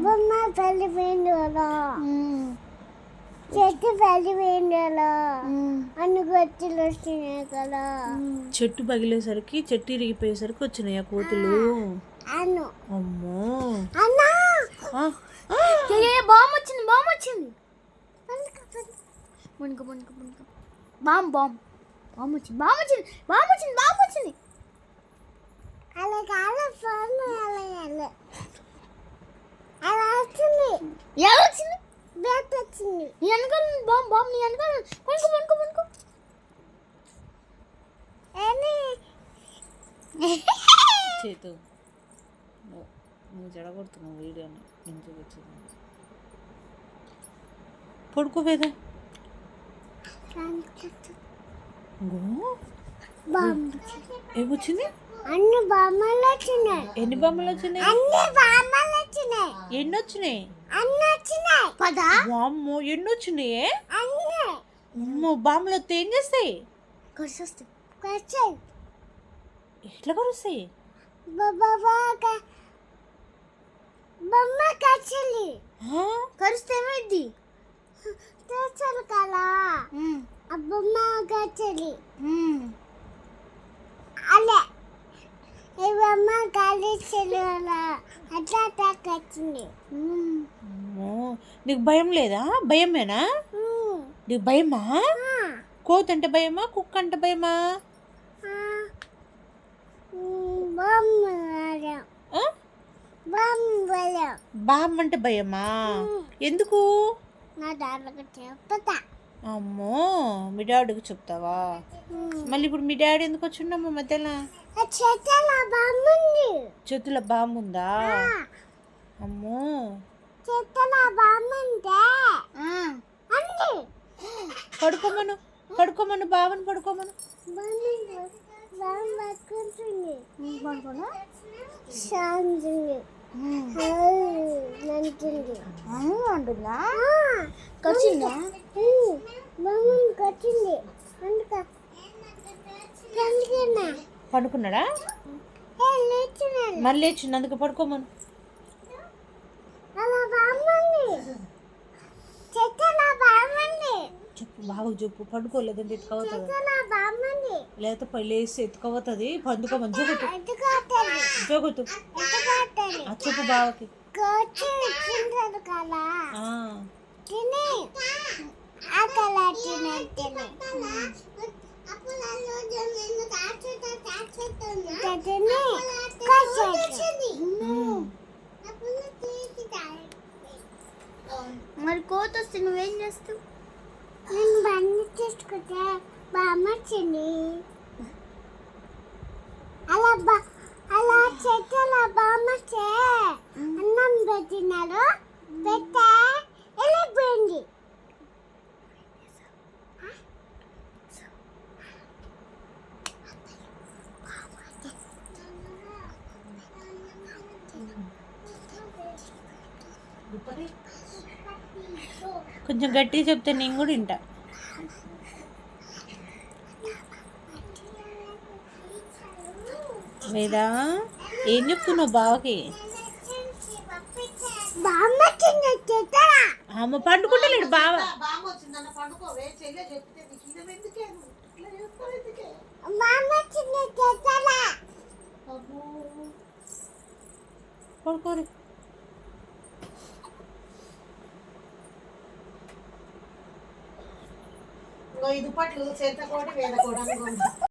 బొమ్మ పలిపోయింది కదా, చెట్టు పలిపోయింది కదా, అన్ని గొత్తులు వస్తున్నాయి కదా. చెట్టు పగిలేసరికి చెట్టు ఇరిగిపోయేసరికి వచ్చినాయి ఆ కోతులు. అను అమ్మో అన్నా బాంబు వచ్చింది, బాంబు వచ్చింది. మునుక మునుక మునుక బాంబు బాంబు బాంబు వచ్చింది, బాంబు వచ్చింది, బాంబు వచ్చింది, బాంబు వచ్చింది. అలా కాదు ఫోన్ అలా అలా వచ్చింది. ఎలా వచ్చింది? బ్యాట్ వచ్చింది. నీ వెనకాల బాంబు, బాంబు నీ వెనకాల. మునుక మునుక మునుక చేతు నువ్వు జడగొడుతున్నావు వీడియోని ఎందుకు వచ్చింది పడుకోవేదా ఏమొచ్చింది? అన్ని బొమ్మలు వచ్చినాయి. ఎన్ని బొమ్మలు వచ్చినాయి? అన్ని బొమ్మలు వచ్చినాయి. ఎన్ని వచ్చినాయి? అన్ని వచ్చినాయి. పదా అమ్మో ఎన్ని వచ్చినాయి? అన్ని అమ్మో బామ్మలు వస్తే ఏం చేస్తాయి? కరిసేస్తాయి. వచ్చాయి. ఎట్లా కరుస్తాయి? బొమ్మ కచ్చింది. కరిస్తే ఏమైంది? తెచ్చారు కదా, ఆ బొమ్మ కచ్చింది. అలా ఈ బొమ్మ కలిసింది కదా, అట్లా కచ్చింది. అమ్మో నీకు భయం లేదా? భయమేనా? నీకు భయమా? కోత అంటే భయమా? కుక్క అంటే భయమా? బామ్ అంటే భయమా? ఎందుకు? నా డాడీకి చెప్తా. అమ్మో మీ డాడీకి చెప్తావా? మళ్ళీ ఇప్పుడు మీ డాడీ ఎందుకు వచ్చిండమ్మా మధ్యలో? చేతిలో బామ్ముంది. చేతుల బామ్ ఉందా? అమ్మో చేతిలో బామ్ముందే అంది. పడుకోమను, పడుకోమను, బావని పడుకోమను. బామ్ పట్టుకుంటుంది. పడుకోనా? శాంతుంది. నంటుంది. అంటుందా? కచ్చిందా? బామ్మని కచ్చింది. అందుక పడుకున్నాడా? మళ్ళీ లేచిండు, అందుకు పడుకోమను. అలా బామ్మంది. చెత్తలా బామ్మంది. చెప్పు బాగా చెప్పు. పడుకోలేదంటే ఎత్తుకోవుతుంది, చెత్తలా బామ్మంది. లేకపోతే లేసి ఎత్తుకోవుతుంది. పండుకోమని జోగుతు ఎత్తుకోవాలి. జోగుతు. ఎత్తుకోవాలి. చెప్పు బావకి. కోచి తింటారు కదా, తిని ఆకలి తిని మరి కోత వస్తే నువ్వేం చేస్తావు? నేను బండి తీసుకుంటే బామ్మ వచ్చింది. అలా చెట్టులో బామ్మ వస్తే అన్నం పెట్టినారు. పెట్టే వెళ్ళిపోయింది. కొంచెం గట్టిగా చెప్తే నేను కూడా వింటా. వేదా ఏం చెప్తున్నావు బావకి? అమ్మ పండుకుంటలేడు బావ. పడుకోరు. ఇది పట్లు చేత కూడా వేద కూడా